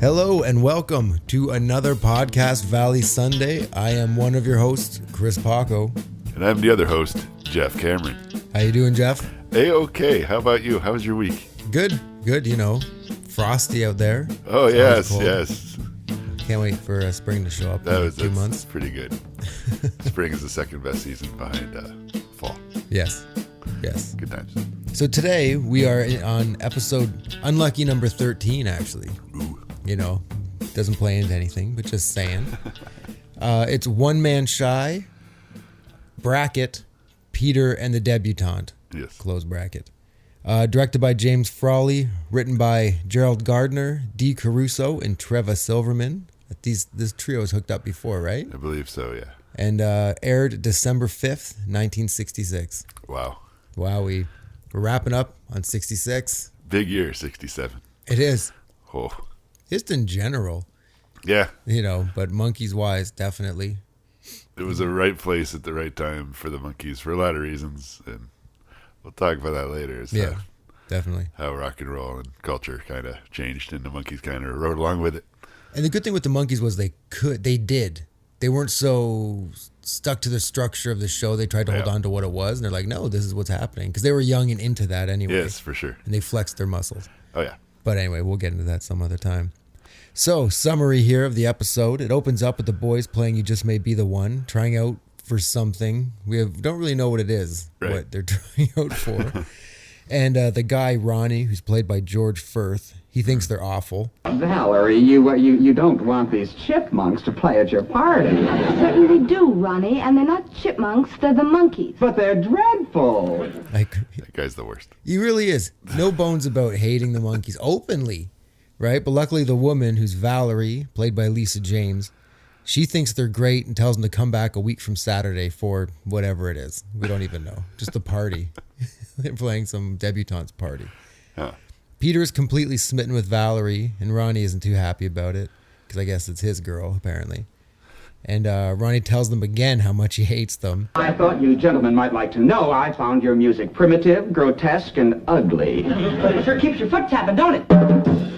Hello and welcome to another Podcast Valley Sunday. I am one of your hosts, Chris Paco. And I'm the other host, Jeff Cameron. How you doing, Jeff? A-okay. How about you? How was your week? Good. You know, frosty out there. Oh, yes. Can't wait for spring to show up That's 2 months. Pretty good. Spring is the second best season behind fall. Yes. Good times. So today we are on episode unlucky number 13, actually. Ooh. You know, doesn't play into anything, but just saying. It's One Man Shy, bracket, Peter and the Debutante. Yes. Close bracket. Directed by James Frawley, written by Gerald Gardner, Dee Caruso, and Treva Silverman. This trio is hooked up before, right? I believe so, yeah. And aired December 5th, 1966. Wow. We're wrapping up on 66. Big year, 67. It is. Oh. Just in general. Yeah. You know, but Monkees-wise, definitely. It was the right place at the right time for the Monkees for a lot of reasons, and we'll talk about that later. Yeah, definitely. How rock and roll and culture kind of changed, and the Monkees kind of rode along with it. And the good thing with the Monkees was they did. They weren't so stuck to the structure of the show. They tried to hold on to what it was, and they're like, no, this is what's happening. Because they were young and into that anyway. Yes, for sure. And they flexed their muscles. Oh, yeah. But anyway, we'll get into that some other time. So, summary here of the episode. It opens up with the boys playing You Just May Be the One, trying out for something. Don't really know what it is, what they're trying out for. And the guy, Ronnie, who's played by George Firth, he thinks they're awful. Valerie, you don't want these chipmunks to play at your party. Certainly they do, Ronnie, and they're not chipmunks, they're the Monkees. But they're dreadful. Like, That guy's the worst. he really is. No bones about hating the Monkees openly, right? But luckily the woman, who's Valerie, played by Lisa James, she thinks they're great and tells them to come back a week from Saturday for whatever it is. We don't even know. Just a party. They're playing some debutante's party. Huh. Peter is completely smitten with Valerie, and Ronnie isn't too happy about it, because I guess it's his girl, apparently. And Ronnie tells them again how much he hates them. I thought you gentlemen might like to know I found your music primitive, grotesque, and ugly. But it sure keeps your foot tapping, don't it?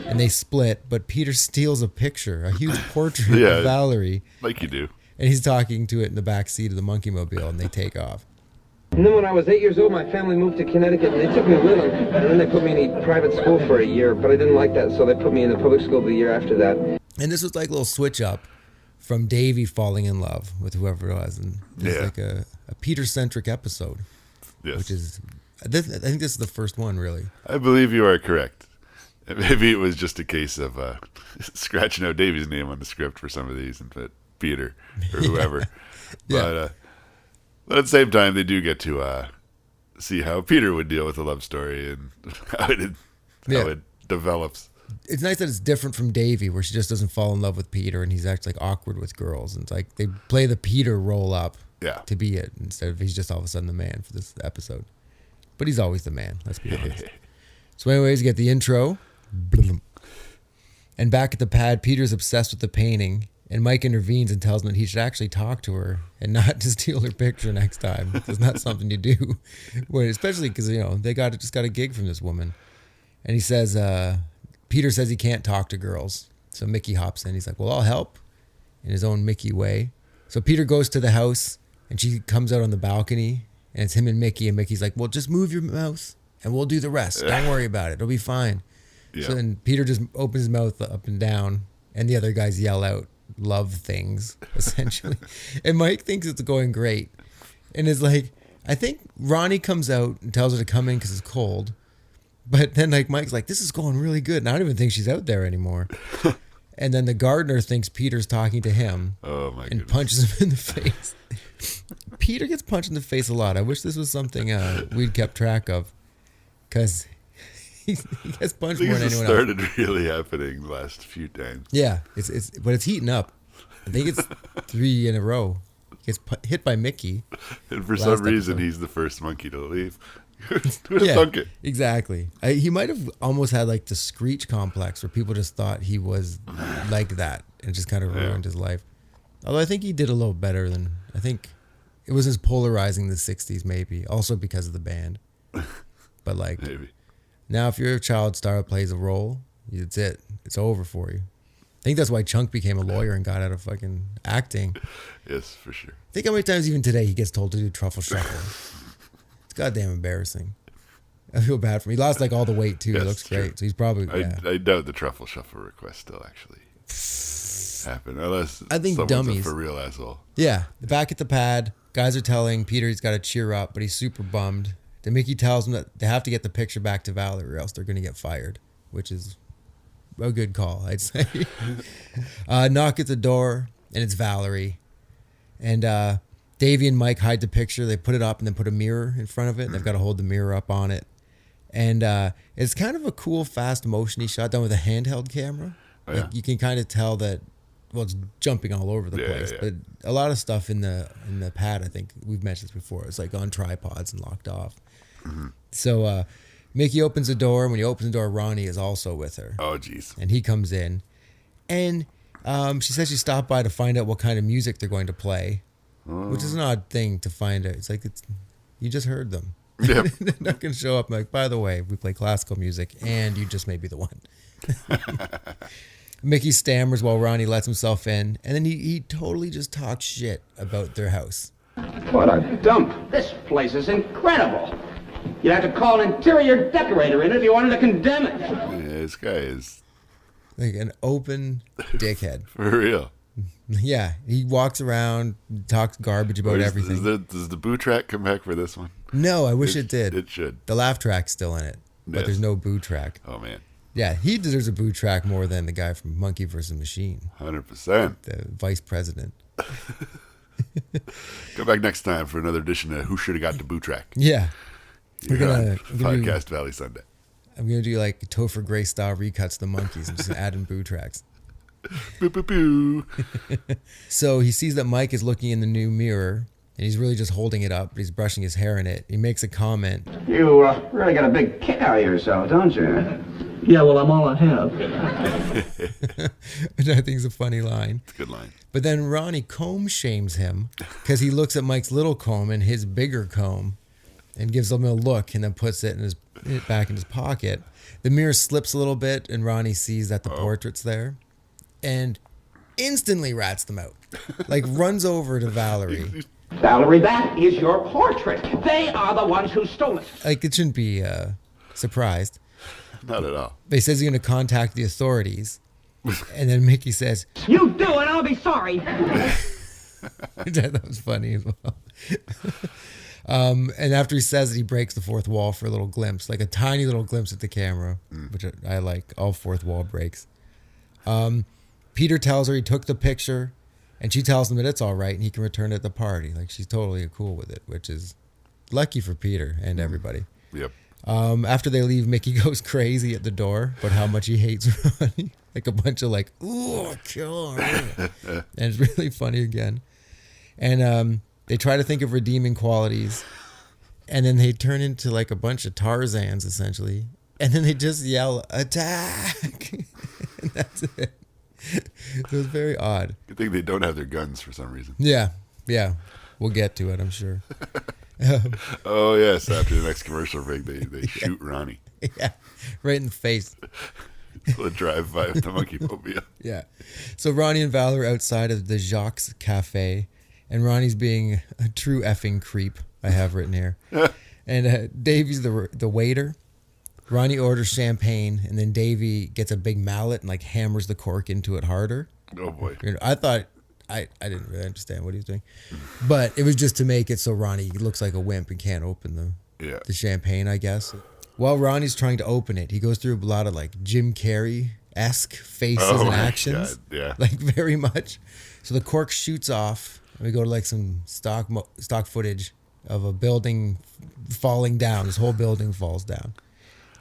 And they split, but Peter steals a picture, a huge portrait of Valerie. Like you do. And he's talking to it in the back seat of the monkey mobile, and they take off. And then when I was 8 years old, my family moved to Connecticut, and they took me with them. And then they put me in a private school for a year, but I didn't like that, so they put me in the public school the year after that. And this was like a little switch up from Davy falling in love with whoever it was. And it's like a Peter-centric episode, which is, I think this is the first one, really. I believe you are correct. Maybe it was just a case of scratching out Davy's name on the script for some of these and put Peter or whoever. But at the same time, they do get to see how Peter would deal with a love story and how it develops. It's nice that it's different from Davy, where she just doesn't fall in love with Peter and he's actually like awkward with girls. And it's like they play the Peter role up to be it instead of he's just all of a sudden the man for this episode. But he's always the man, let's be honest. So anyways, you get the intro. And back at the pad, Peter's obsessed with the painting. And Mike intervenes and tells him that he should actually talk to her and not to steal her picture next time. It's not something you do. Especially because, you know, they just got a gig from this woman. And he says, Peter says he can't talk to girls. So Mickey hops in. He's like, well, I'll help in his own Mickey way. So Peter goes to the house and she comes out on the balcony and it's him and Mickey. And Mickey's like, well, just move your mouth and we'll do the rest. Don't worry about it. It'll be fine. Yeah. So then Peter just opens his mouth up and down and the other guys yell out love things, essentially. And Mike thinks it's going great. And is like, I think Ronnie comes out and tells her to come in because it's cold. But then like Mike's like, this is going really good. And I don't even think she's out there anymore. And then the gardener thinks Peter's talking to him and punches him in the face. Peter gets punched in the face a lot. I wish this was something we'd kept track of. Because he gets punched more than anyone else. Started really happening the last few times. Yeah, but it's heating up. I think it's 3 in a row. He gets hit by Mickey. And for some reason, he's the first monkey to leave. Who'd have thunk it? Exactly. He might have almost had like the Screech complex where people just thought he was like that and just kind of ruined his life. Although I think he did a little better than, I think it was as polarizing in the 60s maybe. Also because of the band. But like, maybe. Now if you're a child star that plays a role, it's it. It's over for you. I think that's why Chunk became a lawyer and got out of fucking acting. Yes, for sure. Think how many times even today he gets told to do truffle shuffle. It's goddamn embarrassing. I feel bad for him. He lost like all the weight too. Yes, He looks true. great. So he's probably I doubt the truffle shuffle request still actually happened, unless I think someone's dummies. a for real asshole. Yeah, back at the pad, guys are telling Peter he's got to cheer up, but he's super bummed. Then Mickey tells him that they have to get the picture back to Valerie or else they're going to get fired, which is a good call, I'd say. Knock at the door, and it's Valerie. And Davy and Mike hide the picture. They put it up and then put a mirror in front of it, and they've got to hold the mirror up on it. And it's kind of a cool, fast motion-y shot done with a handheld camera. Oh, yeah. Like, you can kind of tell that, well, it's jumping all over the place. Yeah. But a lot of stuff in the pad, I think we've mentioned this before, it's like on tripods and locked off. Mm-hmm. So Mickey opens the door, and when he opens the door, Ronnie is also with her. Oh, jeez. And he comes in. And she says she stopped by to find out what kind of music they're going to play, which is an odd thing to find out. It's like, you just heard them. Yep. They're not going to show up like, by the way, we play classical music, and you just may be the one. Mickey stammers while Ronnie lets himself in, and then he totally just talks shit about their house. What a dump. This place is incredible. You'd have to call an interior decorator in if you wanted to condemn it. Yeah, this guy is Like an open dickhead. for real. Yeah, he walks around, talks garbage about everything. Does the boo track come back for this one? No, I wish it did. It should. The laugh track's still in it, but Yes. there's no boo track. Oh, man. Yeah, he deserves a boo track more than the guy from Monkey vs. Machine, 100%. the vice president. Go back next time for another edition of Who Should Have Got the Boo Track. Yeah, Here on Podcast Valley Sunday. I'm gonna do like Topher Grace style recuts of the Monkees and just add in boo tracks. Boo, boo, boo. So he sees that Mike is looking in the new mirror, and he's really just holding it up, but he's brushing his hair in it. He makes a comment. You really got a big kick out of yourself, don't you? Yeah, well, I'm all I have. Which I think is a funny line. It's a good line. But then Ronnie comb shames him because he looks at Mike's little comb and his bigger comb and gives him a look and then puts it back in his pocket. The mirror slips a little bit and Ronnie sees that the portrait's there and instantly rats them out. Like runs over to Valerie. Valerie, that is your portrait. They are the ones who stole it. Like it shouldn't be surprised. Not at all. But he says he's going to contact the authorities. And then Mickey says, You do, and I'll be sorry. which I thought was funny as well. And after he says it, he breaks the fourth wall for a little glimpse, like a tiny little glimpse at the camera, which I like. All fourth wall breaks. Peter tells her he took the picture, and she tells him that it's all right, and he can return it at the party. Like she's totally cool with it, which is lucky for Peter and everybody. Yep. After they leave, Mickey goes crazy at the door, but how much he hates Ronnie. Like a bunch of like, ooh, kill her. And it's really funny again. And they try to think of redeeming qualities. And then they turn into like a bunch of Tarzans, essentially. And then they just yell, attack. And that's it. It was very odd. Good thing they don't have their guns for some reason. Yeah. We'll get to it, I'm sure. Oh, yes. After the next commercial break, they shoot Ronnie. Yeah. Right in the face. The drive-by with the monkey mobile. Yeah. So Ronnie and Val are outside of the Jacques Cafe, and Ronnie's being a true effing creep, I have written here. And Davy's the waiter. Ronnie orders champagne, and then Davy gets a big mallet and like hammers the cork into it harder. Oh, boy. I thought, I didn't really understand what he was doing. But it was just to make it so Ronnie looks like a wimp and can't open the champagne, I guess. While Ronnie's trying to open it, he goes through a lot of like Jim Carrey-esque faces and my actions. God, yeah. Like very much. So the cork shoots off. And we go to like some stock footage of a building falling down. This whole building falls down.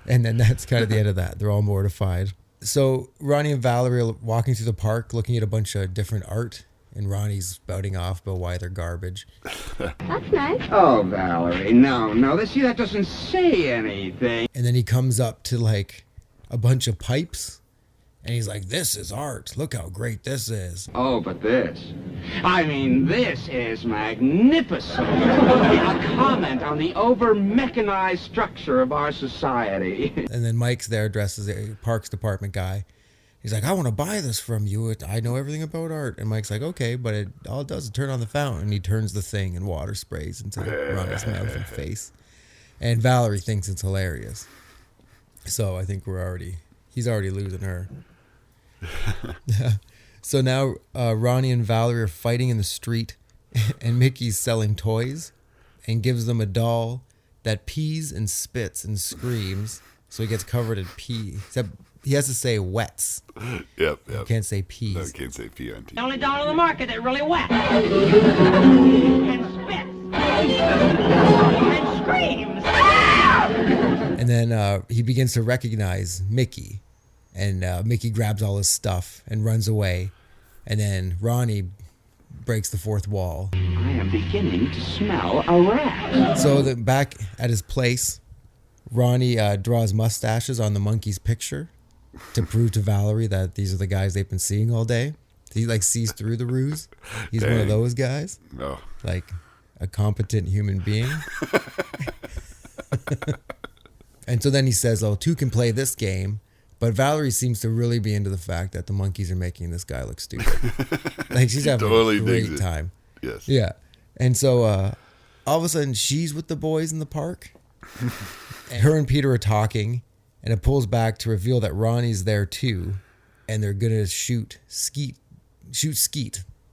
And then that's kind of the end of that. They're all mortified. So Ronnie and Valerie are walking through the park looking at a bunch of different art. And Ronnie's spouting off about why they're garbage. That's nice. Oh, Valerie, no. That doesn't say anything. And then he comes up to like a bunch of pipes. And he's like, this is art. Look how great this is. Oh, but this is magnificent. A comment on the over-mechanized structure of our society. And then Mike's there dressed as a parks department guy. He's like, I want to buy this from you. I know everything about art. And Mike's like, okay, but all it does is turn on the fountain. And he turns the thing and water sprays into Ronnie's mouth and face. And Valerie thinks it's hilarious. So I think he's already losing her. So now Ronnie and Valerie are fighting in the street, and Mickey's selling toys and gives them a doll that pees and spits and screams. So he gets covered in pee. Except he has to say wets. Yep. He can't say peas. No, can't say pee on TV. The only doll on the market that really wet. And spits. And screams. And then he begins to recognize Mickey. And Mickey grabs all his stuff and runs away. And then Ronnie breaks the fourth wall. I am beginning to smell a rat. So back at his place, Ronnie draws mustaches on the Monkees' picture to prove to Valerie that these are the guys they've been seeing all day. He sees through the ruse. He's one of those guys. No. Like a competent human being. And so then he says, oh, two can play this game. But Valerie seems to really be into the fact that the Monkees are making this guy look stupid. Like she's having Totally a great time. Yes. Yeah. And so all of a sudden she's with the boys in the park. And her and Peter are talking, and it pulls back to reveal that Ronnie's there too, and they're gonna shoot Skeet,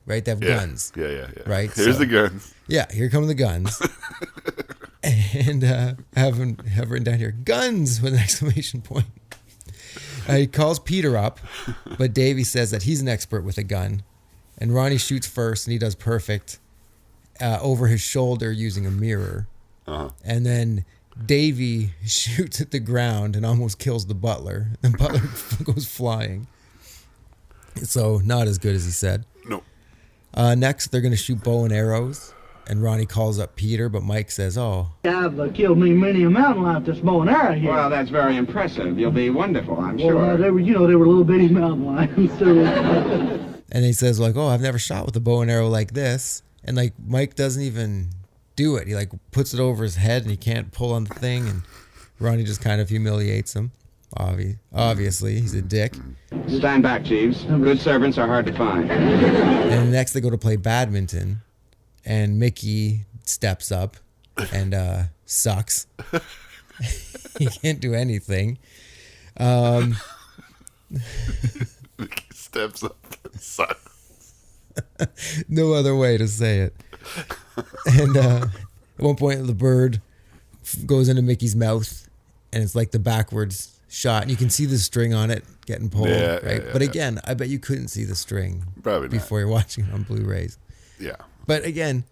right? They have guns. Yeah. Right? Here's the guns. Yeah, here come the guns. And have written down here, guns with an exclamation point. He calls Peter up, but Davy says that he's an expert with a gun. And Ronnie shoots first, and he does perfect over his shoulder using a mirror. Uh-huh. And then Davy shoots at the ground and almost kills the butler. The butler goes flying. So not as good as he said. No. Next, they're going to shoot bow and arrows. And Ronnie calls up Peter, but Mike says, oh. I've killed me many a mountain lion with this bow and arrow here. Well, that's very impressive. You'll be wonderful, I'm sure. Well, they were little bitty mountain lions. So. And he says, like, oh, I've never shot with a bow and arrow like this. And, like, Mike doesn't even do it. He, like, puts it over his head, and he can't pull on the thing. And Ronnie just kind of humiliates him. Obviously, he's a dick. Stand back, Jeeves. Good servants are hard to find. And next they go to play badminton. And Mickey steps up and sucks. He can't do anything. Mickey steps up and sucks. No other way to say it. And at one point, the bird goes into Mickey's mouth, and it's like the backwards shot. And you can see the string on it getting pulled, right? But again, I bet you couldn't see the string Probably before you're watching it on Blu-rays. Yeah. But again,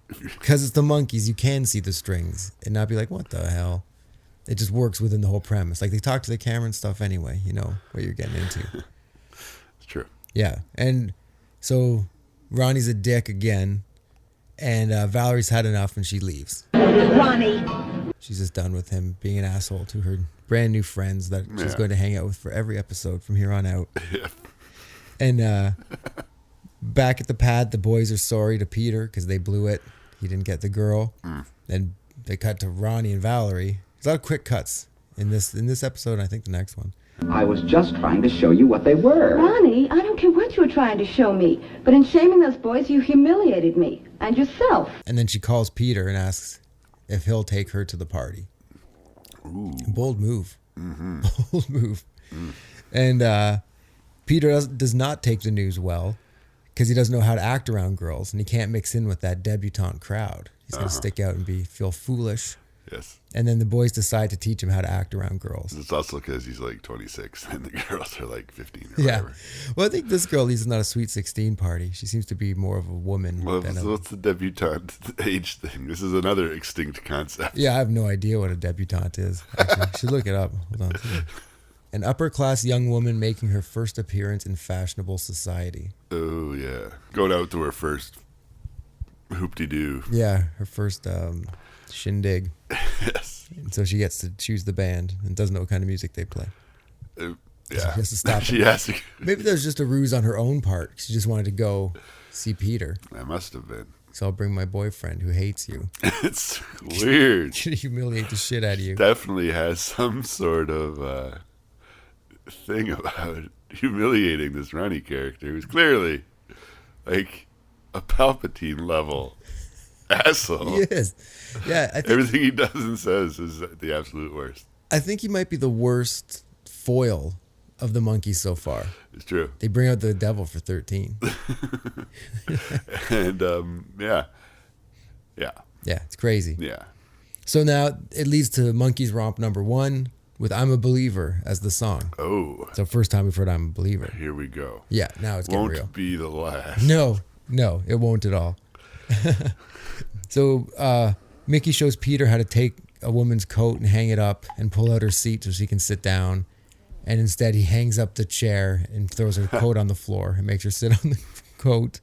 because it's the Monkees, you can see the strings and not be like, what the hell? It just works within the whole premise. Like they talk to the camera and stuff anyway, you know what you're getting into. It's true. Yeah. And so Ronnie's a dick again, and Valerie's had enough and she leaves. Ronnie. She's just done with him being an asshole to her brand new friends that she's going to hang out with for every episode from here on out. Yeah. And back at the pad, the boys are sorry to Peter because they blew it. He didn't get the girl. Then they cut to Ronnie and Valerie. There's a lot of quick cuts in this episode, and I think the next one. I was just trying to show you what they were. Ronnie, I don't care what you were trying to show me, but in shaming those boys, you humiliated me and yourself. And then she calls Peter and asks if he'll take her to the party. Ooh. Bold move. Mm-hmm. Bold move. And Peter does not take the news well because he doesn't know how to act around girls, and he can't mix in with that debutante crowd. He's going to stick out and feel foolish. Yes. And then the boys decide to teach him how to act around girls. It's also because he's like 26 and the girls are like 15 or Yeah. whatever. Well, I think this girl is not a sweet 16 party. She seems to be more of a woman. Well, than what's the debutante age thing? This is another extinct concept. Yeah, I have no idea what a debutante is. Actually, I should look it up. Hold on. An upper-class young woman making her first appearance in fashionable society. Oh, yeah. Going out to her first hoop-de-doo. Yeah, her first shindig. Yes. And so she gets to choose the band and doesn't know what kind of music they play. Yeah. She has to stop. She has to. Maybe there's just a ruse on her own part. She just wanted to go see Peter. That must have been. So I'll bring my boyfriend who hates you. It's weird. Should humiliate the shit out of you. Definitely has some sort of thing about humiliating this Ronnie character, who's clearly like a Palpatine level asshole. He is. Yeah, I think, Everything he does and says is the absolute worst. I think he might be the worst foil of the Monkees so far. It's true. They bring out the devil for 13. And yeah, Yeah, it's crazy. yeah. So now it leads to Monkees romp number 1 with "I'm a Believer" as the song. Oh, So first time we've heard "I'm a Believer." here we go. Yeah, now it's getting Won't real. be the last. No, it won't at all. So Mickey shows Peter how to take a woman's coat and hang it up and pull out her seat so she can sit down. And instead he hangs up the chair and throws her coat on the floor and makes her sit on the coat.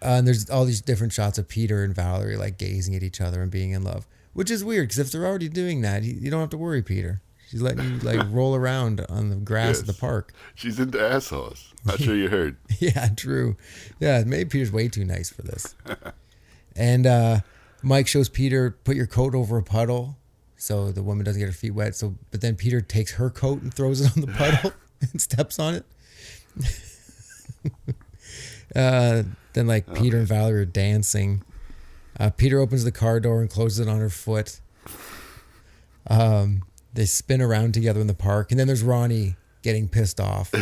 And there's all these different shots of Peter and Valerie like gazing at each other and being in love, which is weird because if they're already doing that, you don't have to worry, Peter. She's letting you like roll around on the grass at the park. She's into assholes. Not sure you heard. Yeah, true. Yeah, maybe Peter's way too nice for this. And Mike shows Peter, put your coat over a puddle so the woman doesn't get her feet wet. But then Peter takes her coat and throws it on the puddle and steps on it. Then Peter and Valerie are dancing. Peter opens the car door and closes it on her foot. They spin around together in the park. And then there's Ronnie getting pissed off.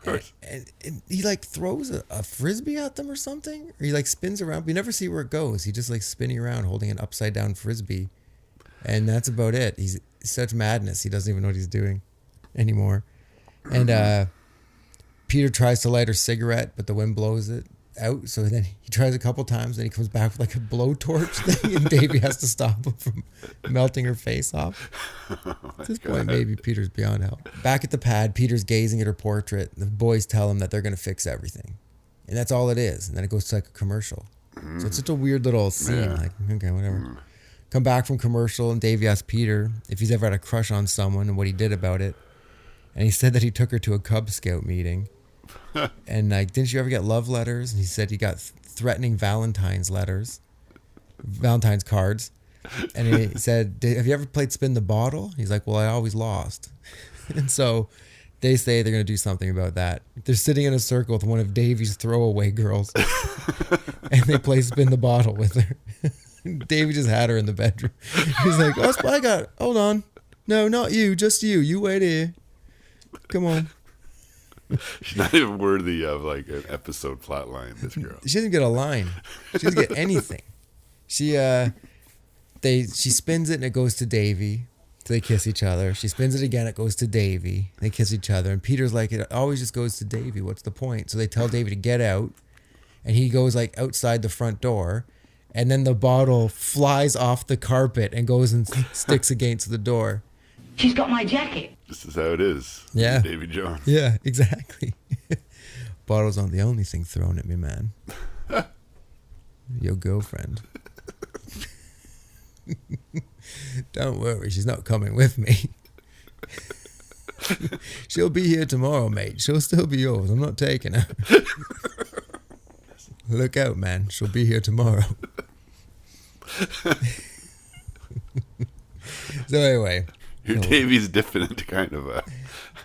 And he throws a frisbee at them or something. Or he spins around. We never see where it goes. He just spinning around holding an upside down frisbee. And that's about it. He's such madness. He doesn't even know what he's doing anymore. And Peter tries to light her cigarette, but the wind blows it out. So then he tries a couple times, and he comes back with a blowtorch thing, and Davy has to stop him from melting her face off. At this point, maybe Peter's beyond help. Back at the pad, Peter's gazing at her portrait. The boys tell him that they're going to fix everything. And that's all it is. And then it goes to a commercial. So it's such a weird little scene. Yeah. Okay, whatever. Come back from commercial, and Davy asks Peter if he's ever had a crush on someone and what he did about it. And he said that he took her to a Cub Scout meeting. And didn't you ever get love letters? And he said he got threatening Valentine's cards. And he said, have you ever played Spin the Bottle? He's like, well, I always lost. And so they say they're going to do something about that. They're sitting in a circle with one of Davy's throwaway girls. And they play Spin the Bottle with her. Davy just had her in the bedroom. He's like, oh, hold on. No, not you, just you. You wait here. Come on. She's not even worthy of an episode plot line, this girl. She doesn't get a line. She doesn't get anything. She spins it and it goes to Davy. So they kiss each other. She spins it again, it goes to Davy. They kiss each other. And Peter's like, it always just goes to Davy. What's the point? So they tell Davy to get out. And he goes outside the front door. And then the bottle flies off the carpet and goes and sticks against the door. She's got my jacket. This is how it is. Yeah. Davy Jones. Yeah, exactly. Bottles aren't the only thing thrown at me, man. Your girlfriend. Don't worry, she's not coming with me. She'll be here tomorrow, mate. She'll still be yours. I'm not taking her. Look out, man. She'll be here tomorrow. So anyway. Your Davy's dipping into kind of a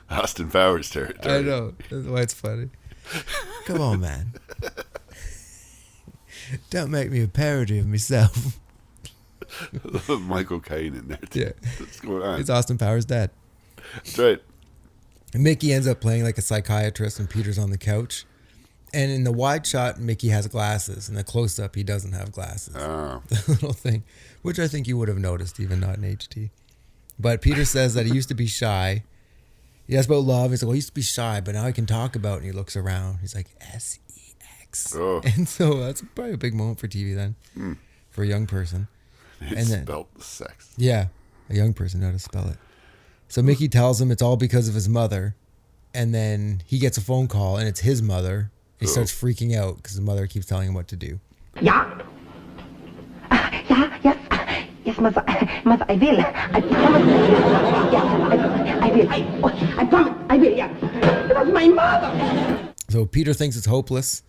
Austin Powers territory. I know. That's why it's funny. Come on, man. Don't make me a parody of myself. Michael Caine in there, too. Yeah. What's going on? It's Austin Powers' dad. That's right. And Mickey ends up playing like a psychiatrist and Peter's on the couch. And in the wide shot, Mickey has glasses. In the close-up, he doesn't have glasses. Oh. The little thing, which I think you would have noticed, even not in HD. But Peter says that he used to be shy. He asks about love. He's like, well, I used to be shy, but now I can talk about it. And he looks around. He's like, sex. Oh. And so that's probably a big moment for TV then, for a young person. He spelled the sex. Yeah, a young person, know how to spell it. So Mickey tells him it's all because of his mother. And then he gets a phone call, and it's his mother. He starts freaking out because his mother keeps telling him what to do. Yeah. Yes, mother, I will. I promise. Yes, I will. I promise, I will, yeah. That's my mother. So Peter thinks it's hopeless.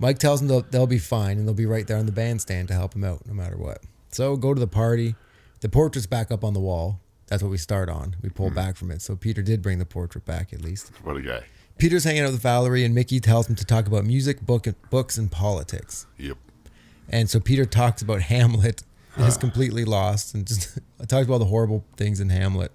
Mike tells him they'll be fine, and they'll be right there on the bandstand to help him out no matter what. So go to the party. The portrait's back up on the wall. that's what we start on. We pull back from it. So Peter did bring the portrait back at least. What a guy. Peter's hanging out with Valerie, and Mickey tells him to talk about music, books, and politics. Yep. And so Peter talks about Hamlet, and is completely lost, and just talks about the horrible things in Hamlet.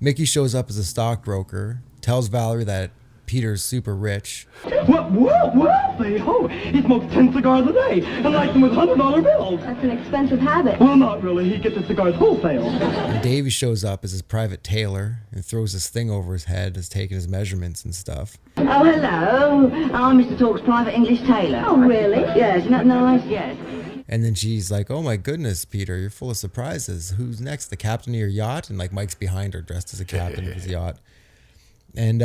Mickey shows up as a stockbroker, tells Valerie that Peter's super rich. Well, say ho. He smokes 10 cigars a day and lights them with $100 bills. That's an expensive habit. Well, not really. He gets his cigars wholesale. And Davy shows up as his private tailor and throws this thing over his head, has taken his measurements and stuff. Oh, hello. I'm Mr. Talk's private English tailor. Oh, really? Yes, isn't that nice? Yes. And then she's like, oh my goodness, Peter, you're full of surprises. Who's next? The captain of your yacht? And like Mike's behind her dressed as a captain of his yacht. And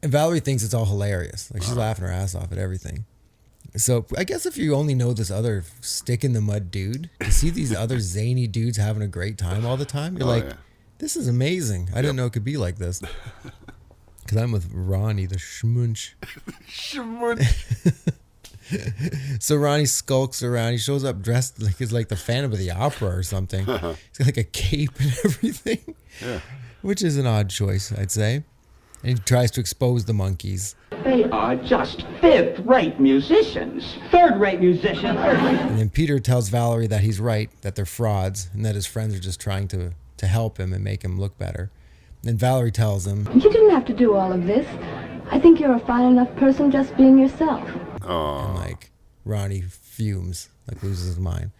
Valerie thinks it's all hilarious. Like she's laughing her ass off at everything. So I guess if you only know this other stick in the mud dude, you see these other zany dudes having a great time all the time. You're this is amazing. I didn't know it could be like this. Because I'm with Ronnie, the schmunch. So Ronnie skulks around. He shows up dressed like he's like the Phantom of the Opera or something. He's got like a cape and everything, which is an odd choice, I'd say. And he tries to expose the Monkees. They are just fifth-rate musicians. Third-rate musicians. And then Peter tells Valerie that he's right, that they're frauds, and that his friends are just trying to help him and make him look better. And Valerie tells him, You didn't have to do all of this. I think you're a fine enough person just being yourself. And like Ronnie fumes, like loses his mind.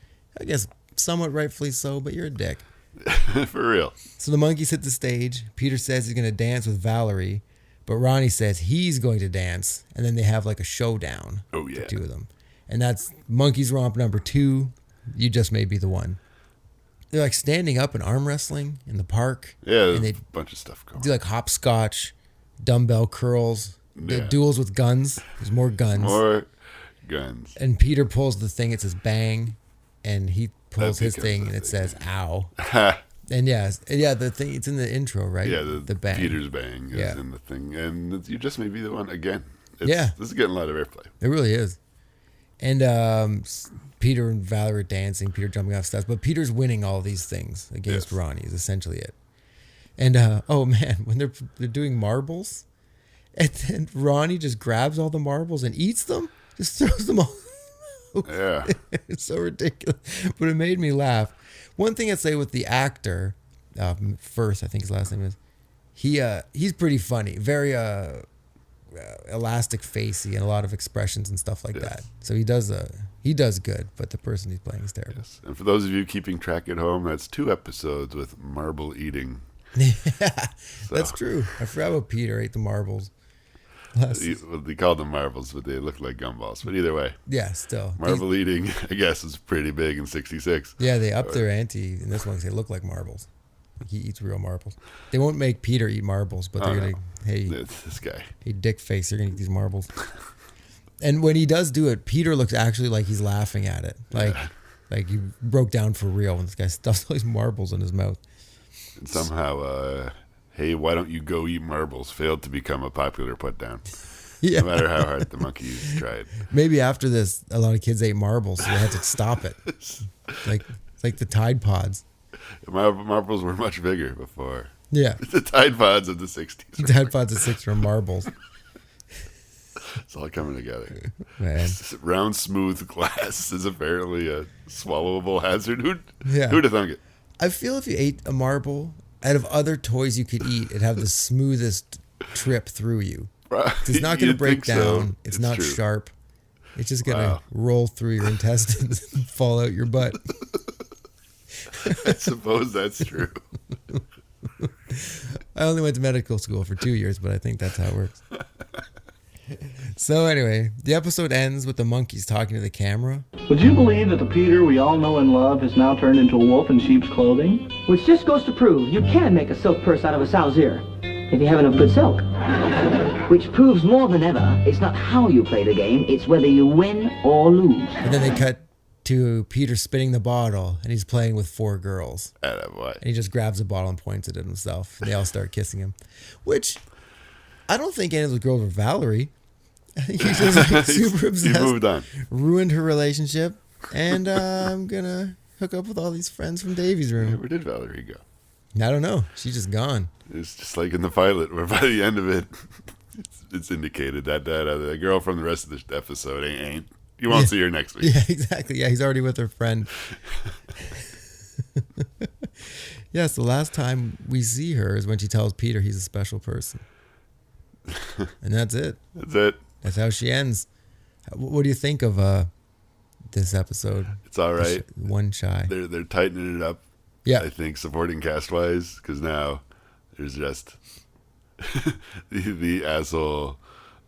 I guess somewhat rightfully so, but you're a dick. For real. So the Monkees hit the stage. Peter says he's going to dance with Valerie, but Ronnie says he's going to dance, and then they have like a showdown. Oh, yeah. The two of them. And that's Monkees Romp number 2. You just may be the one. They're like standing up and arm wrestling in the park. Yeah, and there's a bunch of stuff going on. Do like hopscotch, dumbbell curls, duels with guns. There's more guns. More guns. And Peter pulls the thing, it says bang, and he pulls his thing and it says ow. And the thing, it's in the intro, right? Yeah, the bang. Peter's bang is in the thing. And you just may be the one again. This is getting a lot of airplay. It really is. And Peter and Valerie are dancing, Peter jumping off steps, but Peter's winning all these things against Ronnie is essentially it. And oh man, when they're doing marbles, and then Ronnie just grabs all the marbles and eats them, just throws them all. Yeah. It's so ridiculous, but it made me laugh. One thing I'd say with the actor, Firth, I think his last name is, he's pretty funny, very elastic facey and a lot of expressions and stuff like that. So he does good, but the person he's playing is terrible. Yes. And for those of you keeping track at home, that's 2 episodes with marble eating. That's true. I forgot about Peter ate the marbles. They called them marbles, but they looked like gumballs. But either way, still marble eating, I guess, is pretty big in '66. Yeah, they upped their ante in this one because they look like marbles. Like he eats real marbles. They won't make Peter eat marbles, but they're gonna. Hey, it's this guy. Hey, dick face, you're gonna eat these marbles. And when he does do it, Peter looks actually like he's laughing at it, like he broke down for real when this guy stuffs all these marbles in his mouth. And somehow, hey, why don't you go eat marbles? Failed to become a popular put down. No matter how hard the Monkees tried. Maybe after this, a lot of kids ate marbles, so they had to stop it. like the Tide Pods. Marbles were much bigger before. Yeah. The Tide Pods of the 60s. The Tide Pods of 60s were marbles. It's all coming together. Man. Round, smooth glass is apparently a swallowable hazard. Who'd have thunk it? I feel if you ate a marble, out of other toys you could eat, it'd have the smoothest trip through you. It's not going to break down. So. It's not true. Sharp. It's just going to roll through your intestines and fall out your butt. I suppose that's true. I only went to medical school for 2 years, but I think that's how it works. So anyway, the episode ends with the Monkees talking to the camera. Would you believe that the Peter we all know and love has now turned into a wolf in sheep's clothing? Which just goes to prove you can make a silk purse out of a sow's ear, if you have enough good silk. Which proves more than ever, it's not how you play the game, it's whether you win or lose. And then they cut to Peter spinning the bottle, and he's playing with 4 girls. And he just grabs the bottle and points it at himself. And they all start kissing him. Which, I don't think any of the girls were Valerie. I think he's just like super obsessed. He moved on. Ruined her relationship. And I'm going to hook up with all these friends from Davy's room. Where did Valerie go? I don't know. She's just gone. It's just like in the pilot, where by the end of it, it's indicated that the girl from the rest of the episode ain't. You won't see her next week. Yeah, exactly. Yeah, he's already with her friend. Yes, the last time we see her is when she tells Peter he's a special person. And that's it. That's it. That's how she ends. What do you think of this episode? It's all right. One shy. They're tightening it up. Yeah. I think supporting cast wise, because now there's just the asshole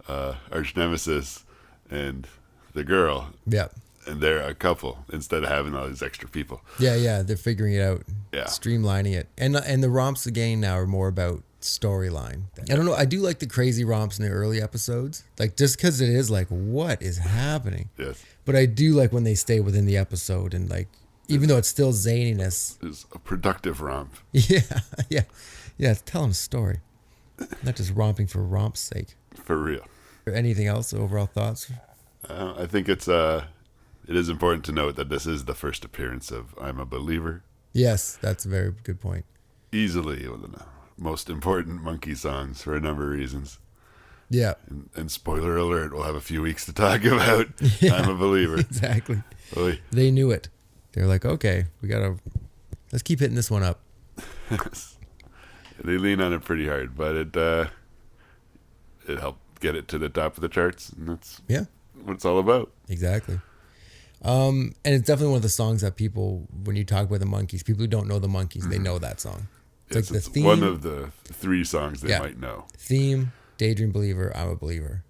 arch nemesis and the girl. Yeah. And they're a couple instead of having all these extra people. Yeah. They're figuring it out. Yeah. Streamlining it. And the romps again now are more about storyline. I don't know. I do like the crazy romps in the early episodes. Like, just because it is like, what is happening? Yes. But I do like when they stay within the episode and like, even though it's still zaniness. It's a productive romp. Yeah. It's telling a story. Not just romping for romp's sake. For real. Anything else? Overall thoughts? I think it is important to note that this is the first appearance of I'm a Believer. Yes, that's a very good point. Easily one of the most important Monkee songs for a number of reasons. Yeah. And spoiler alert, we'll have a few weeks to talk about I'm a Believer. Exactly. Oy. They knew it. They're like, okay, let's keep hitting this one up. They lean on it pretty hard, but it helped get it to the top of the charts, and that's what it's all about. Exactly. And it's definitely one of the songs that people, when you talk about the Monkees, people who don't know the Monkees, they know that song. It's like the theme. One of the 3 songs they might know. Theme, Daydream Believer, I'm a Believer.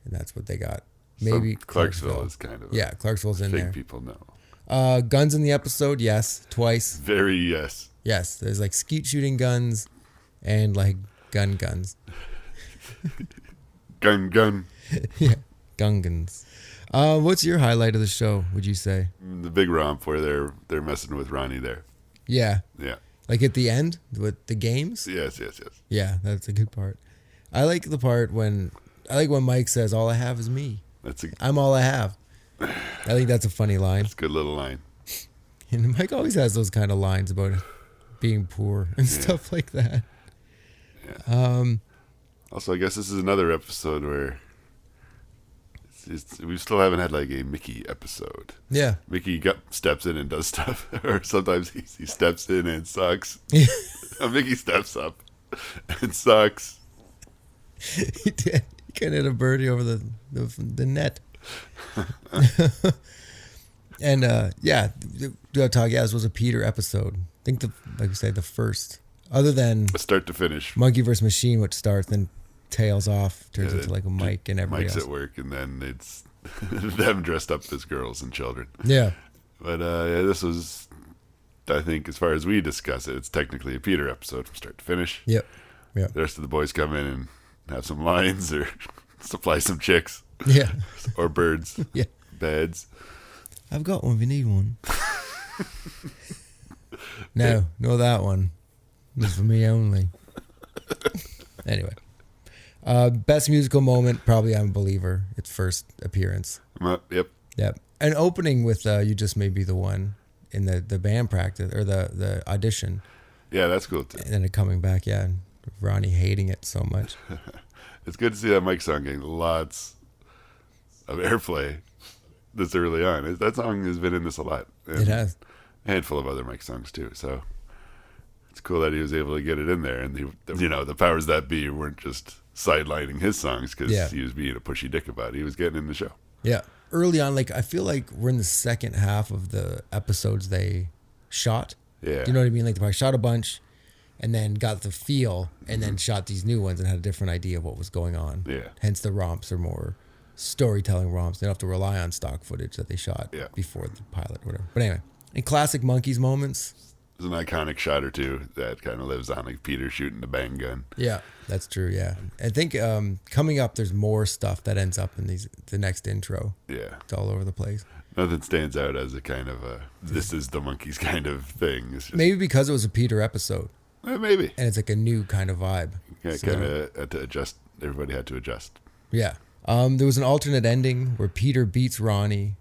And that's what they got. Maybe Clarksville is kind of Clarksville's in thing there. People know. Guns in the episode, yes, twice. Very yes. Yes, there's like skeet shooting guns and like guns. Gun. Yeah, guns. What's your highlight of the show, would you say? The big romp where they're messing with Ronnie there. Yeah. Yeah. Like at the end with the games? Yes. Yeah, that's a good part. I like the part when Mike says, all I have is me. I'm all I have. I think that's a funny line. That's a good little line. And Mike always has those kind of lines about being poor and stuff like that. Yeah. Also, I guess this is another episode where we still haven't had like a Mickey episode. Yeah. Mickey steps in and does stuff, or sometimes he steps in and sucks. Mickey steps up and sucks. He did. He kind of hit a birdie over the net. And this was a Peter episode. I think like you say, the first, other than start to finish, Monkey vs. Machine, which starts then tails off, turns into like a Mike and everybody Mike's else. at work, and then it's them dressed up as girls and children. Yeah. But this was, I think, as far as we discuss it, it's technically a Peter episode from start to finish. Yep. The rest of the boys come in and have some lines or supply some chicks. Yeah. Or birds. Yeah. Beds. I've got one if you need one. No, that one. It's for me only. Anyway. Best musical moment, probably I'm a Believer. Its first appearance. Yep. And opening with You Just May Be the One in the band practice, or the audition. Yeah, that's cool too. And then it coming back, and Ronnie hating it so much. It's good to see that Mike song getting lots of airplay this early on. That song has been in this a lot. It has. A handful of other Mike songs too. So it's cool that he was able to get it in there. And the powers that be weren't just sidelining his songs because he was being a pushy dick about it. He was getting in the show. Yeah. Early on, like I feel like we're in the second half of the episodes they shot. Yeah. Do you know what I mean? Like they probably shot a bunch and then got the feel and then shot these new ones and had a different idea of what was going on. Yeah. Hence the romps are more storytelling romps. They don't have to rely on stock footage that they shot before the pilot or whatever. But anyway, in classic Monkees moments. There's an iconic shot or two that kind of lives on, like Peter shooting the bang gun. Yeah, that's true, yeah. I think coming up, there's more stuff that ends up in the next intro. Yeah. It's all over the place. Nothing stands out as a kind of this is the Monkees kind of thing. It's just, maybe because it was a Peter episode. Maybe. And it's like a new kind of vibe. Yeah, kind of had to adjust. Everybody had to adjust. Yeah. There was an alternate ending where Peter beats Ronnie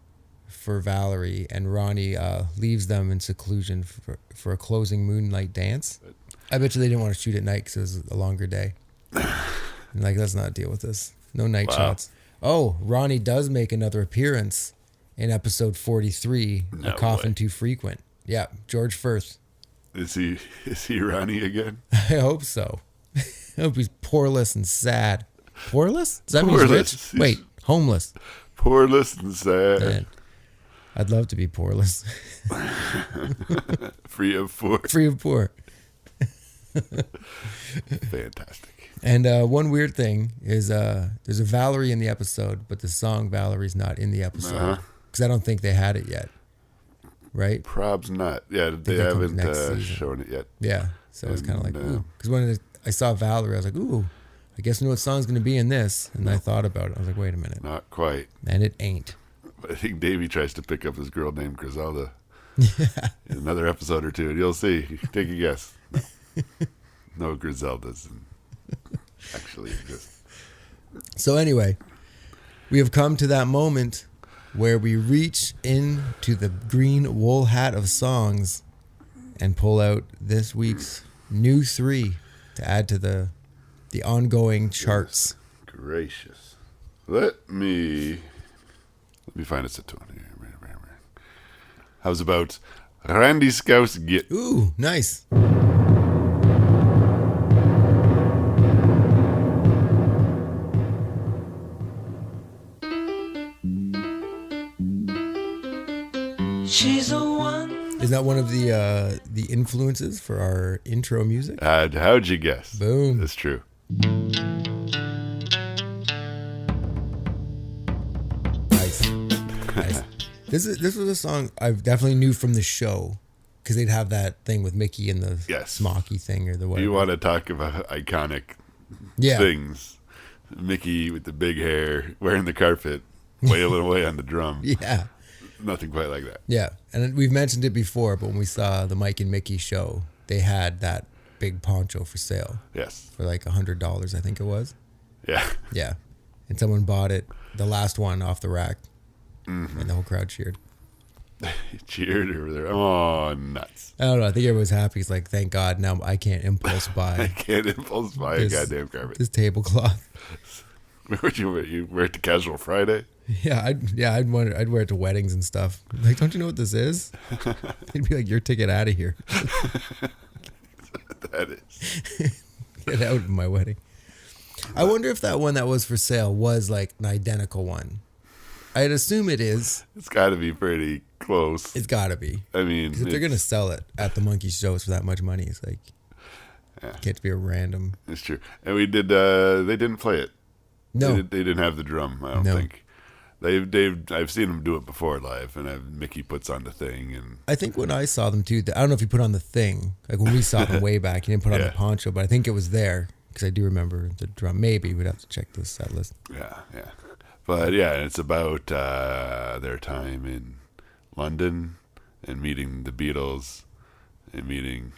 for Valerie, and Ronnie leaves them in seclusion for a closing moonlight dance. I bet you they didn't want to shoot at night because it was a longer day. And like, let's not deal with this. No night shots. Oh, Ronnie does make another appearance in episode 43, A Coffin Too Frequent. Yeah, George Firth. Is he Ronnie again? I hope so. I hope he's poorless and sad. Poorless? Does that mean he's rich? Wait, homeless. Poorless and sad. Man, I'd love to be poorless. Free of poor. Free of poor. Fantastic. And one weird thing is there's a Valerie in the episode, but the song Valerie's not in the episode. Because I don't think they had it yet. Right? Prob's not. Yeah, they haven't shown it yet. Yeah. So it's kind of like, ooh. Because when I saw Valerie, I was like, ooh, I guess I know what song's going to be in this. And I thought about it. I was like, wait a minute. Not quite. And it ain't. I think Davy tries to pick up this girl named Griselda in another episode or two, and you'll see. Take a guess. No Griseldas actually exist. So anyway, we have come to that moment where we reach into the green wool hat of songs and pull out this week's new 3 to add to the ongoing charts. Gracious. Let me find a Saturn here. How's about Randy Scouse Git? Ooh, nice. She's a one. Is that one of the influences for our intro music? How'd you guess? Boom. That's true. Nice. This was a song I definitely knew from the show because they'd have that thing with Mickey and the smocky thing or the whatever. You want to talk about iconic things? Mickey with the big hair, wearing the carpet, wailing away on the drum. Yeah. Nothing quite like that. Yeah. And we've mentioned it before, but when we saw the Mike and Mickey show, they had that big poncho for sale. Yes. For like $100, I think it was. Yeah. Yeah. And someone bought it, the last one off the rack. Mm-hmm. And the whole crowd cheered. Cheered over there. Oh, nuts. I don't know. I think everyone was happy. It's like, thank God now I can't impulse buy. I can't impulse buy a goddamn carpet. This tablecloth. Would you wear it to Casual Friday? Yeah, I'd wear it to weddings and stuff. Like, don't you know what this is? It'd be like, your ticket out of here. That is. Get out of my wedding. I wonder if that one that was for sale was like an identical one. I'd assume it is. It's got to be pretty close. It's got to be. I mean, if they're gonna sell it at the Monkees shows for that much money, it's like can't be a random. It's true. And we did. They didn't play it. No, they didn't have the drum. I don't think. I've seen them do it before live, and Mickey puts on the thing. And I think when I saw them too, I don't know if he put on the thing. Like when we saw them way back, he didn't put on the poncho, but I think it was there because I do remember the drum. Maybe we'd have to check the set list. Yeah. But yeah, it's about their time in London and meeting the Beatles and meeting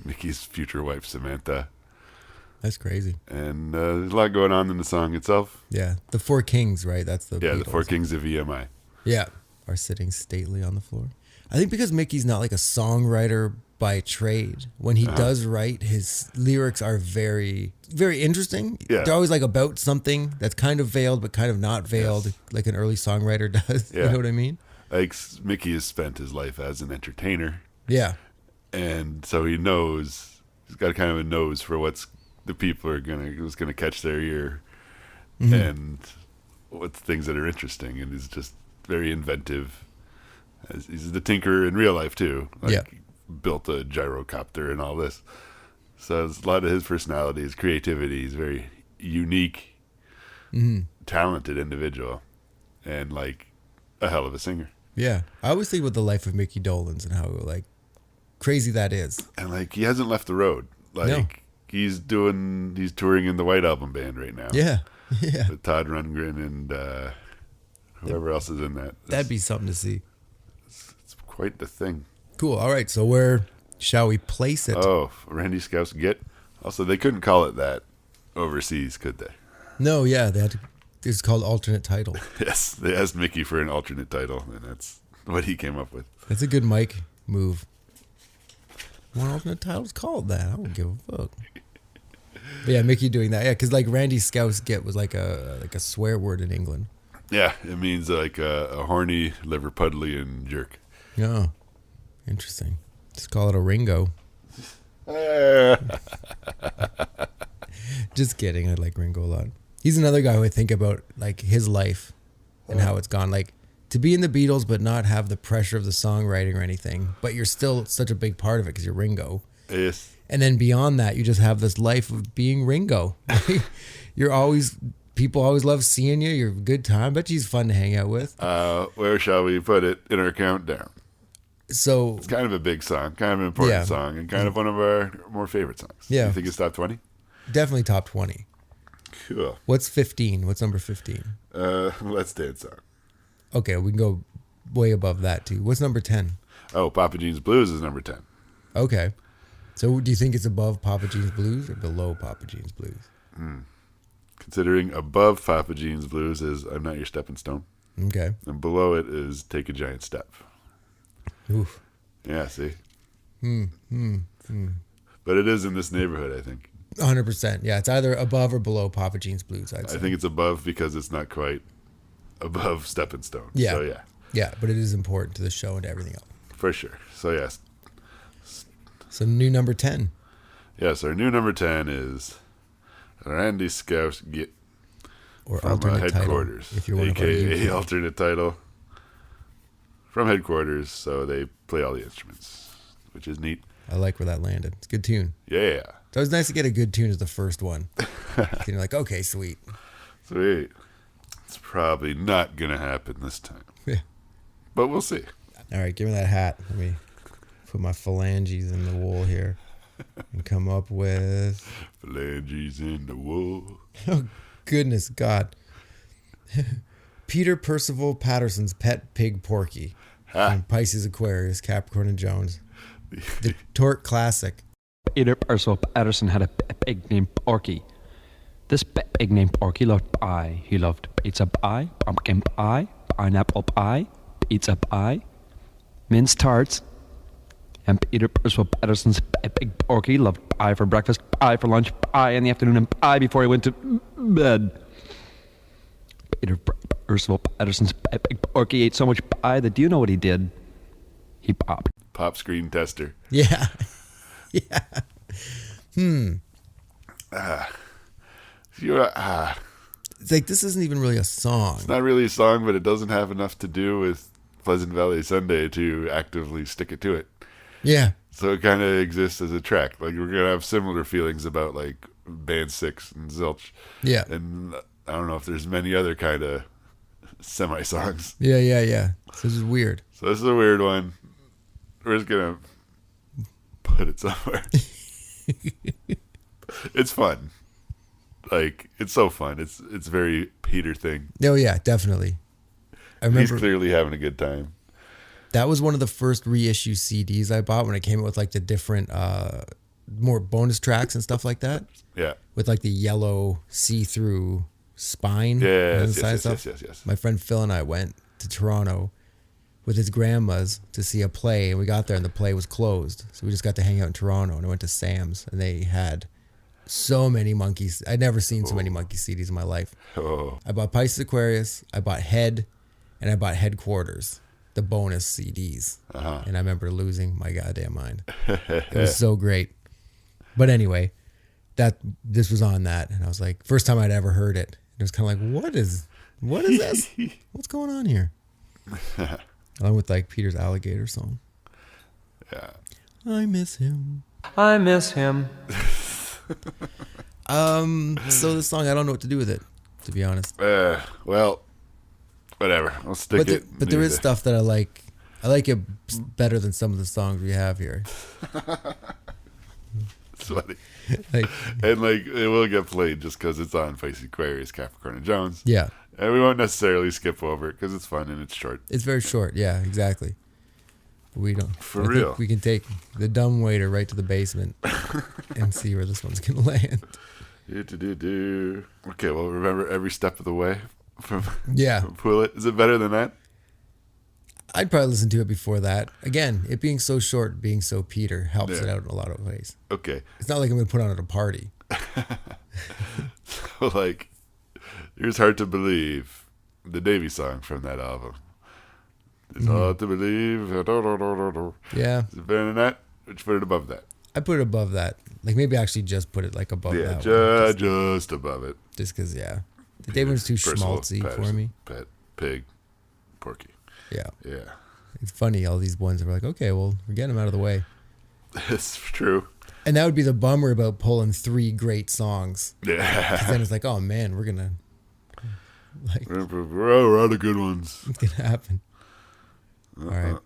Mickey's future wife Samantha. That's crazy. And there's a lot going on in the song itself. Yeah, the Four Kings, right? That's the Beatles. The Four Kings of EMI. Yeah, are sitting stately on the floor. I think because Mickey's not like a songwriter by trade. When he does write, his lyrics are very, very interesting. Yeah. They're always like about something that's kind of veiled, but kind of not veiled, like an early songwriter does. Yeah. You know what I mean? Like Mickey has spent his life as an entertainer. Yeah. And so he knows, he's got kind of a nose for what's the people who's gonna catch their ear, and what's things that are interesting. And he's just very inventive. He's the tinker in real life too. Built a gyrocopter and all this. So it's a lot of his personality, his creativity. He's a very unique, talented individual, and like a hell of a singer. Yeah, I always think about the life of Mickey Dolenz and how like crazy that is. And like he hasn't left the road. Like he's touring in the White Album band right now. Yeah. With Todd Rundgren and whoever else is in that. That'd be something to see. It's quite the thing. Cool. All right. So where shall we place it? Oh, Randy Scouse Git. Also, they couldn't call it that overseas, could they? No. Yeah, they had to. It's called alternate title. Yes, they asked Mickey for an alternate title, and that's what he came up with. That's a good Mike move. One alternate title's called that. I don't give a fuck. But yeah, Mickey doing that. Yeah, because like Randy Scouse get was like a swear word in England. Yeah, it means like a horny, Liverpudlian jerk. Oh, interesting. Just call it a Ringo. Just kidding. I like Ringo a lot. He's another guy who I think about like his life and how it's gone. Like to be in the Beatles but not have the pressure of the songwriting or anything, but you're still such a big part of it because you're Ringo. Yes. And then beyond that, you just have this life of being Ringo. People always love seeing you. You're a good time. Bet he's fun to hang out with. Where shall we put it in our countdown? So it's kind of a big song, kind of an important song, and kind of one of our more favorite songs. Yeah. You think it's top 20? Definitely top 20. Cool. What's 15? What's number 15? Let's Dance song. Okay, we can go way above that too. What's number 10? Oh, Papa Jean's Blues is number 10. Okay. So do you think it's above Papa Jean's Blues or below Papa Jean's Blues? Considering above Papa Jean's Blues is I'm Not Your Stepping Stone. Okay. And below it is Take a Giant Step. Oof. Yeah, see? But it is in this neighborhood, I think. 100%. Yeah, it's either above or below Papa Jean's Blues, I'd say. I think it's above because it's not quite above Stepping Stone. Yeah. So, yeah. Yeah, but it is important to the show and to everything else. For sure. So, yes. So, new number 10. Yes, our new number 10 is Randy Scouse Get or from alternate Headquarters, title, if you're one a.k.a. alternate title from Headquarters, so they play all the instruments, which is neat. I like where that landed. It's a good tune. Yeah. So it was nice to get a good tune as the first one. You're like, okay, sweet. Sweet. It's probably not going to happen this time. Yeah. But we'll see. All right, give me that hat. Let me put my phalanges in the wool here and come up with... Phalanges in the wool. Oh, goodness God. Peter Percival Patterson's Pet Pig Porky. From Pisces, Aquarius, Capricorn, and Jones. The Torque Classic. Peter Percival Patterson had a pig named Porky. This pig named Porky loved pie. He loved pizza pie, pumpkin pie, pineapple pie, pizza pie, minced tarts. And Peter Percival Patterson's pig Porky loved pie for breakfast, pie for lunch, pie in the afternoon, and pie before he went to bed. Peter Percival Patterson's pig Porky ate so much pie that do you know what he did? He popped. Pop screen tester. Yeah. Yeah. It's like, this isn't even really a song. It's not really a song, but it doesn't have enough to do with Pleasant Valley Sunday to actively stick it to it. Yeah. So it kind of exists as a track. Like, we're going to have similar feelings about, like, Band 6 and Zilch. Yeah. And I don't know if there's many other kind of semi-songs. Yeah. So this is weird. So this is a weird one. We're just going to put it somewhere. It's fun. Like, it's so fun. It's very Peter thing. Oh, yeah, definitely. I remember he's clearly having a good time. That was one of the first reissue CDs I bought when it came out with like the different more bonus tracks and stuff like that. Yeah. With like the yellow see-through spine. Yes. My friend Phil and I went to Toronto with his grandma's to see a play, and we got there and the play was closed. So we just got to hang out in Toronto, and I went to Sam's, and they had so many Monkees. I'd never seen so many Monkees CDs in my life. I bought Pisces Aquarius, I bought Head, and I bought Headquarters, the bonus CDs. And I remember losing my goddamn mind. It was so great. But anyway, this was on that, and I was like, first time I'd ever heard it. It was kind of like, what is this? What's going on here? Along with like Peter's Alligator song. Yeah. I miss him. I miss him. So this song, I don't know what to do with it, to be honest. Well, whatever. I'll stick it. But there is stuff that I like. I like it better than some of the songs we have here. It's funny. And it will get played just because it's on Pisces, Aquarius, Capricorn, and Jones. Yeah. And we won't necessarily skip over it because it's fun and it's short. It's very short. Yeah, exactly. We don't. For real. Think we can take the dumb waiter right to the basement and see where this one's going to land. Okay, well, remember Every Step of the Way from Yeah. from Pull It. Is it better than that? I'd probably listen to it before that. Again, it being so short, being so Peter helps it out in a lot of ways. Okay. It's not like I'm going to put on at a party. So, like, here's Hard to Believe, the Davy song from that album. It's hard to believe. Yeah. Is it better than that? Would you put it above that? I put it above that. Like, maybe actually just put it, like, above that one. Just above it. Just because, yeah. The Davy one's too schmaltzy for me. Pet, Pig, Porky. Yeah. Yeah. It's funny, all these ones are like, okay, well, we're getting them out of the way. It's true. And that would be the bummer about pulling 3 great songs. Yeah. 'Cause then it's like, oh, man, we're going to... Like, we're out of good ones. It's going to happen. All right.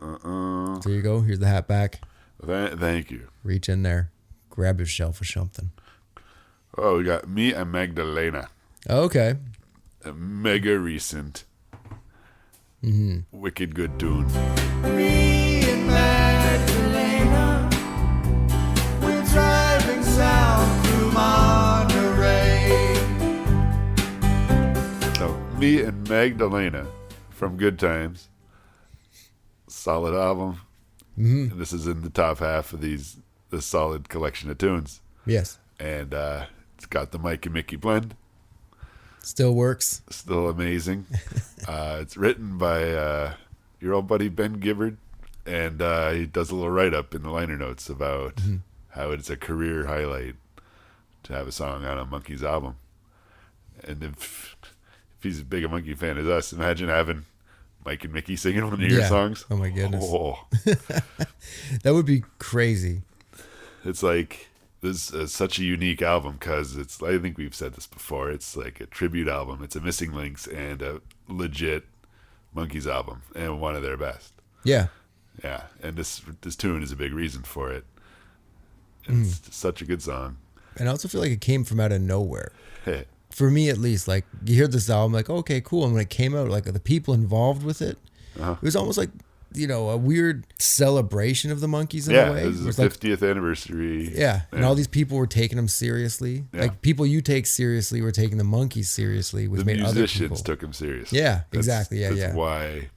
So here you go. Here's the hat back. Thank you. Reach in there. Grab yourself or something. Oh, we got Me and Magdalena. Okay. A mega recent. Wicked good tune. Me and Magdalena, we're driving south through Monterey. So, Me and Magdalena from Good Times. Solid album. And this is in the top half of this solid collection of tunes. Yes. And it's got the Mike and Mickey blend. Still works. Still amazing. It's written by your old buddy Ben Gibbard, and he does a little write-up in the liner notes about how it's a career highlight to have a song on a Monkees album. And if he's as big a Monkee fan as us, imagine having Mike and Mickey singing one of your songs. Oh, my goodness. Oh. That would be crazy. It's like... This is such a unique album because it's, I think we've said this before, it's like a tribute album. It's a Missing Links and a legit Monkees album and one of their best. Yeah. Yeah. And this tune is a big reason for it. It's such a good song. And I also feel like it came from out of nowhere. For me, at least, like, you hear this album, like, okay, cool. And when it came out, like, the people involved with it, it was almost like, you know, a weird celebration of the Monkees in a way. Yeah, it was the 50th anniversary. Yeah, and all these people were taking them seriously. Yeah. Like, people you take seriously were taking the Monkees seriously, which made other people. The musicians took them seriously. Yeah, exactly. That's why,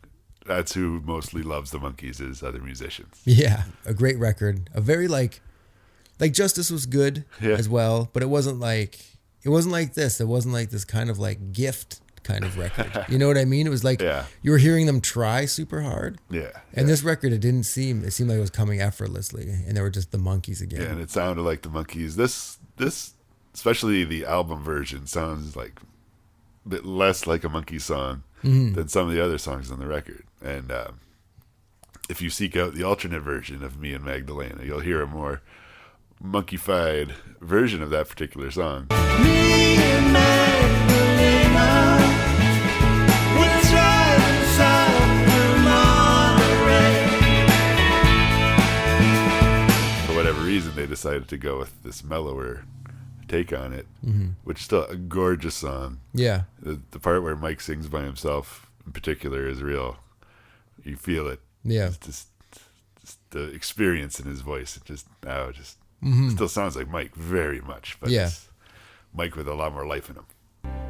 that's who mostly loves the Monkees is other musicians. Yeah, a great record. A very, like Justice was good as well, but it wasn't like this. It wasn't like this kind of, like, gift kind of record. You know what I mean? It was like you were hearing them try super hard. Yeah. And this record, it seemed like it was coming effortlessly, and they were just the Monkees again. Yeah, and it sounded like the Monkees. This especially the album version sounds like a bit less like a Monkees song than some of the other songs on the record. And if you seek out the alternate version of Me and Magdalena, you'll hear a more monkey-fied version of that particular song. Me and Magdalena, we're driving south through Monterey. For whatever reason, they decided to go with this mellower take on it, which is still a gorgeous song. Yeah. The part where Mike sings by himself in particular is real. You feel it. Yeah. It's just the experience in his voice. It just still sounds like Mike very much, but it's Mike with a lot more life in him.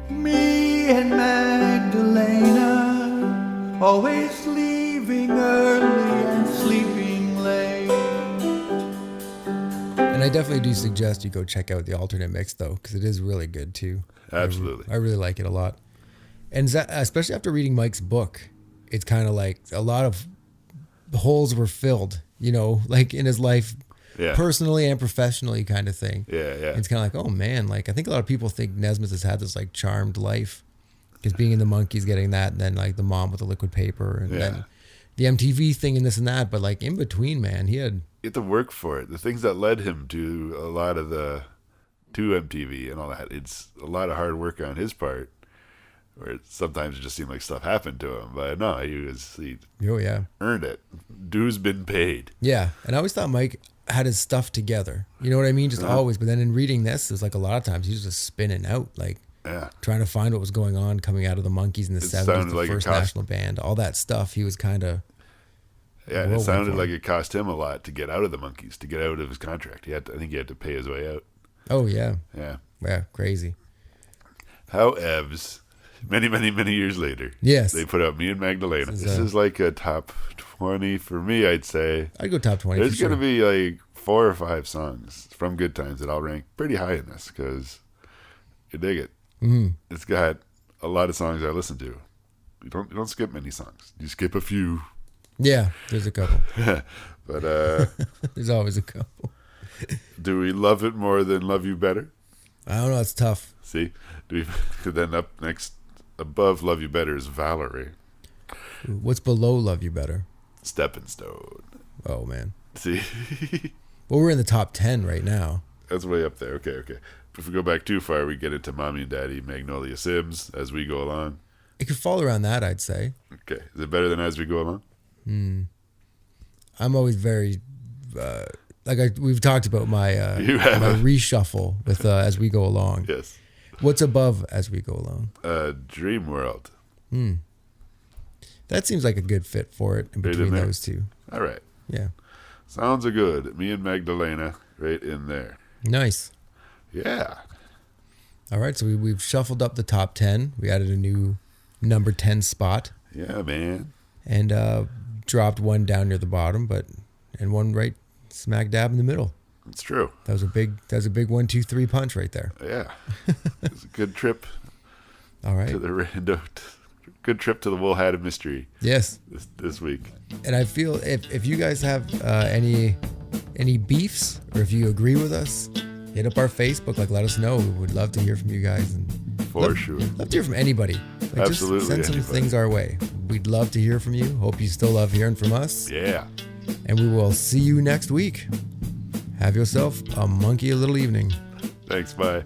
Me and Magdalena, always leaving early and sleeping late. And I definitely do suggest you go check out the alternate mix, though, because it is really good, too. Absolutely. I really like it a lot. And especially after reading Mike's book, it's kind of like a lot of holes were filled, you know, like in his life, personally and professionally kind of thing. Yeah. And it's kind of like, oh, man, like I think a lot of people think Nesmith has had this like charmed life because being in the Monkees, getting that, and then like the mom with the liquid paper, and then the MTV thing and this and that. But like in between, man, he had to work for it. The things that led him to a lot of to MTV and all that, it's a lot of hard work on his part. Where sometimes it just seemed like stuff happened to him, but no, he earned it. Dues been paid. Yeah, and I always thought Mike had his stuff together. You know what I mean? Just always. But then in reading this, it was like a lot of times he was just spinning out, like trying to find what was going on coming out of the Monkees in the 70s, the like first national band, all that stuff. He was kind of and it sounded like it cost him a lot to get out of the Monkees, to get out of his contract. I think he had to pay his way out. Oh yeah, yeah, crazy. How evs many, many, many years later. Yes. They put out Me and Magdalena. This is like a top 20 for me, I'd say. I'd go top 20. There's going to be like 4 or 5 songs from Good Times that I'll rank pretty high in this because you dig it. Mm-hmm. It's got a lot of songs I listen to. You don't skip many songs. You skip a few. Yeah, there's a couple. But there's always a couple. Do we love it more than Love You Better? I don't know. It's tough. See? Then up next, above Love You Better is Valerie. What's below Love You Better? Stepping Stone. Oh, man. See? Well, we're in the top 10 right now. That's way up there. Okay. If we go back too far, we get into Mommy and Daddy, Magnolia Sims, As We Go Along. It could fall around that, I'd say. Okay. Is it better than As We Go Along? I'm always very... we've talked about my my reshuffle with As We Go Along. Yes. What's above As We Go Along? Dream World. That seems like a good fit for it in between those two. All right. Yeah. Sounds good. Me and Magdalena right in there. Nice. Yeah. All right, so we've shuffled up the top 10. We added a new number 10 spot. Yeah, man. And dropped one down near the bottom, and one right smack dab in the middle. It's true. That was a big 1, 2, 3 punch right there. Yeah. It was a good trip. All right. To the rando. Good trip to the Wool Hat of Mystery. Yes. This week. And I feel if you guys have any beefs, or if you agree with us, hit up our Facebook. Let us know. We would love to hear from you guys. And For sure. Love to hear from anybody. Absolutely. Just send some things our way. We'd love to hear from you. Hope you still love hearing from us. Yeah. And we will see you next week. Have yourself a monkey little evening. Thanks. Bye.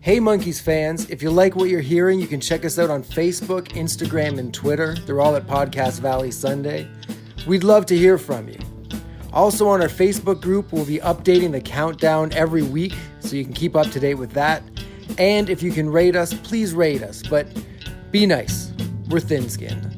Hey Monkees fans, if you like what you're hearing, you can check us out on Facebook, Instagram, and Twitter. They're all at Podcast Valley Sunday. We'd love to hear from you. Also on our Facebook group, we'll be updating the countdown every week, so you can keep up to date with that. And if you can rate us, please rate us, but be nice. We're thin-skinned.